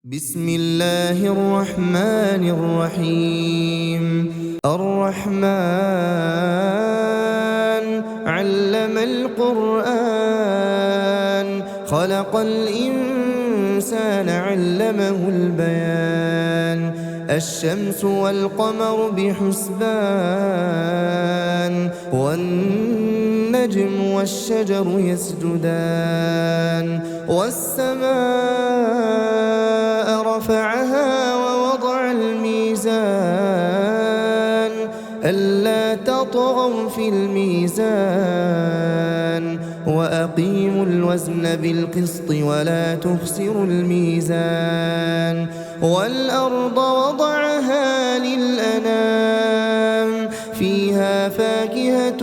بسم الله الرحمن الرحيم. الرحمن علم القرآن خلق الإنسان علمه البيان. الشمس والقمر بحسبان والنجم والشجر يسجدان. والسماء رفعها ووضع الميزان ألا تطغوا في الميزان وأقيموا الوزن بالقسط ولا تخسروا الميزان. والأرض وضعها للأنام فيها فاكهة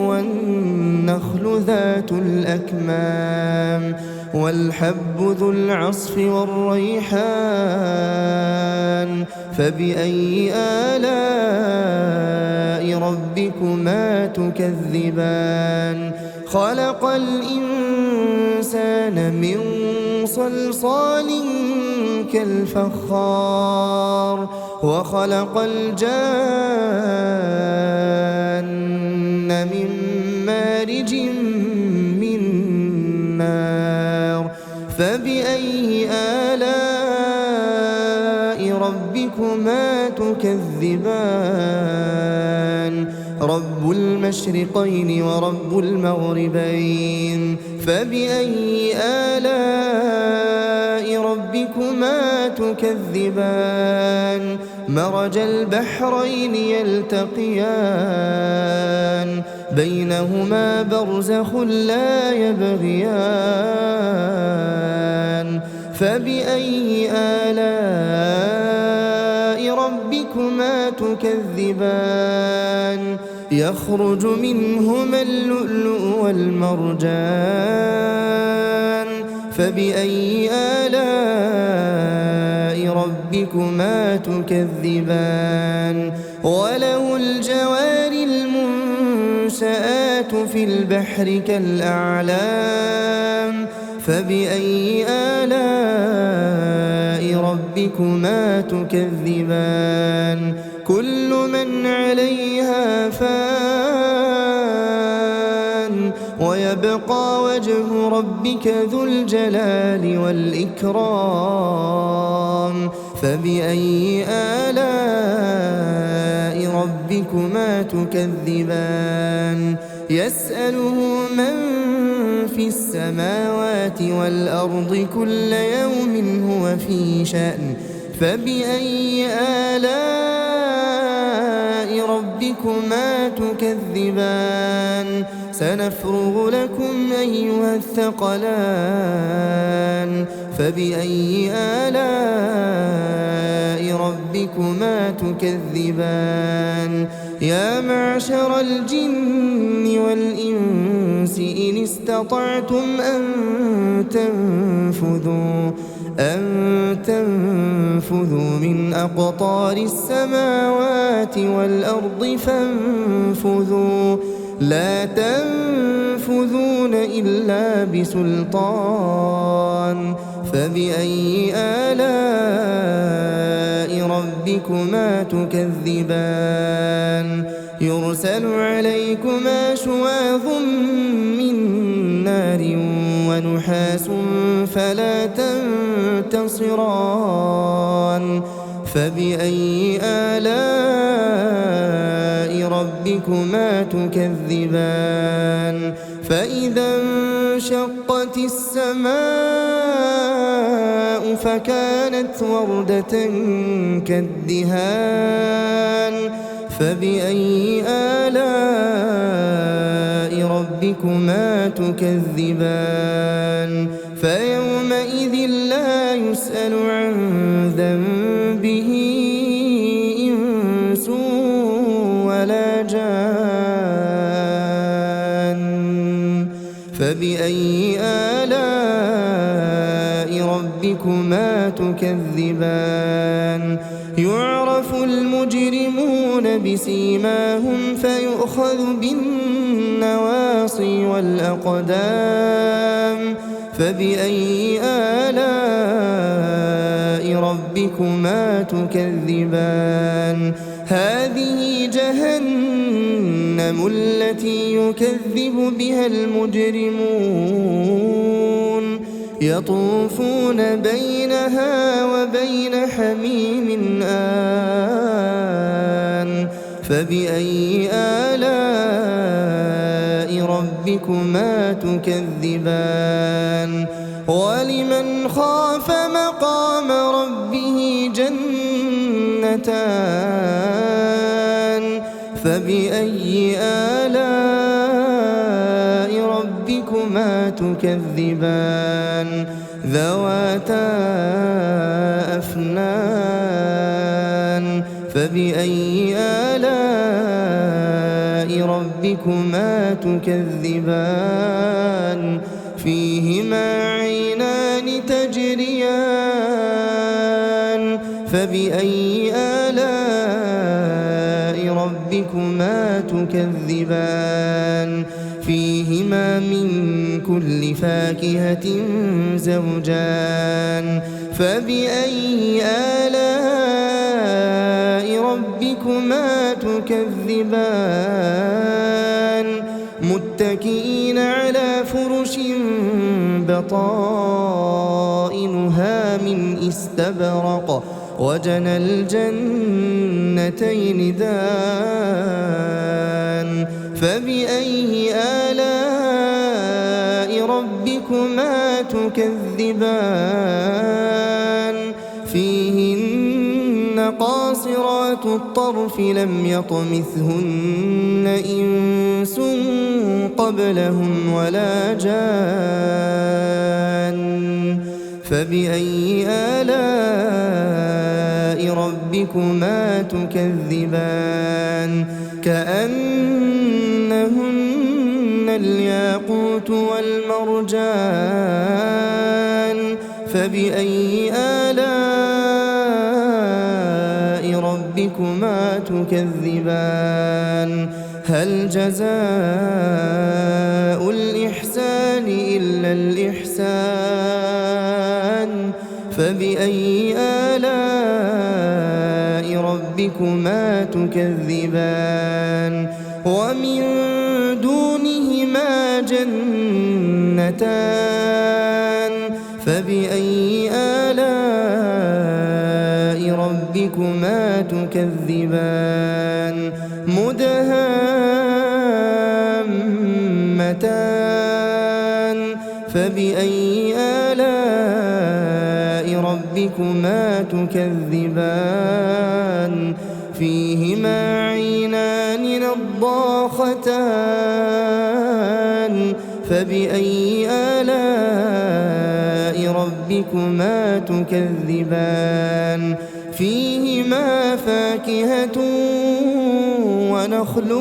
والنخل ذات الأكمام والحب ذو العصف والريحان. فبأي آلاء ربكما تكذبان؟ خلق الإنسان من صلصال كالفخار وخلق الجان من مارج من نار. فبأي آلاء ربكما تكذبان؟ رب المشرقين ورب المغربين. فبأي آلاء ربكما تكذبان؟ مرج البحرين يلتقيان بينهما برزخ لا يبغيان. فبأي آلاء ربكما تكذبان؟ يخرج منهما اللؤلؤ والمرجان. فبأي آلاء ربكما تكذبان؟ وله الجوار المنشآت في البحر كالأعلام. فبأي آلاء ربكما تكذبان؟ كل من عليها فان ويبقى وجه ربك ذو الجلال والإكرام. فبأي آلاء ربكما تكذبان؟ يسأله من في السماوات والأرض كل يوم هو في شأن. فبأي آلاء ربكما تكذبان؟ سنفرغ لكم أيها الثقلان. فبأي آلاء ربكما تكذبان؟ يا معشر الجن والإنس إن استطعتم أن تنفذوا من أقطار السماوات والأرض فانفذوا لا تنفذون إلا بسلطان. فبأي آلاء ربكما تكذبان؟ يرسل عليكما شواظ من نار ونحاس فلا تنتصران. فبأي آلاء ربكما تكذبان؟ فإذا انشقت السماء فكانت وردة كالدهان. فبأي آلاء ربكما تكذبان؟ فيومئذ لا يسأل عن ذنبه إنس ولا جان. فبأي آلاء ربكما تكذبان؟ يعرف المجرمون بسيماهم فيؤخذ بالنواصي والأقدام. فبأي آلاء ربكما تكذبان هذه جهنم التي يكذب بها المجرمون يطوفون بينها وبين حميم آن فبأي آلاء ربكما تكذبان ولمن خاف مقام ربه جنتان فبأي آلاء ربكما تكذبان ذواتا أفنان فبأي آلاء ربكما تكذبان فيهما عينان تجريان فبأي آلاء ربكما تكذبان فيهما من كل فاكهة زوجان فبأي آلاء ربكما تكذبان متكئين على فرش بطائنها من استبرق وجنى الجنتين دان فبأي آلاء ربكما تكذبان فيهن قاصرات الطرف لم يطمثهن إنس قبلهم ولا جان فبأي آلاء ربكما تكذبان كأنهن الياقوت والمرجان فبأي آلاء ربكما تكذبان هل جزاء الإحسان إلا الإحسان فبأي آلاء ربكما تكذبان ومن دونهما جنتان فبأي آلاء ربكما تكذبان مدهامتان فبأي آلاء ربكما تكذبان فيهما عينان نضاختان فبأي آلاء ربكما تكذبان فيهما فاكهة ونخل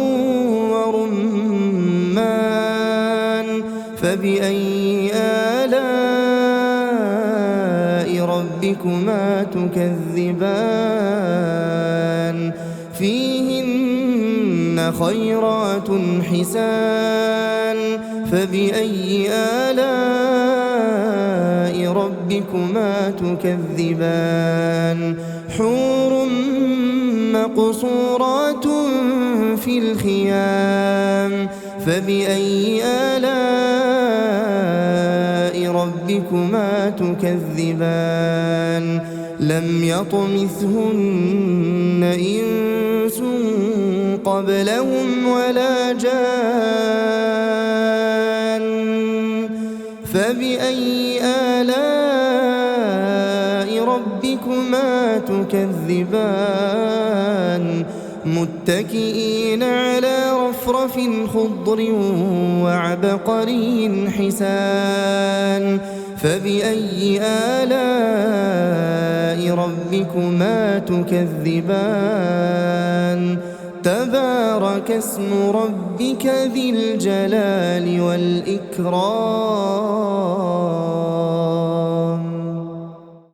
ورمان فبأي آلاء ربكما تكذبان فيهن خيرات حسان فبأي آلاء ربكما تكذبان حور مقصورات في الخيام فبأي آلاء ربكما تكذبان لم يطمثهن إنس قبلهم ولا جان فبأي آلاء ربكما تكذبان متكئين على رفرف خضر وعبقري حسان فبأي آلاء ربكما تكذبان تبارك اسم ربك ذي الجلال والإكرام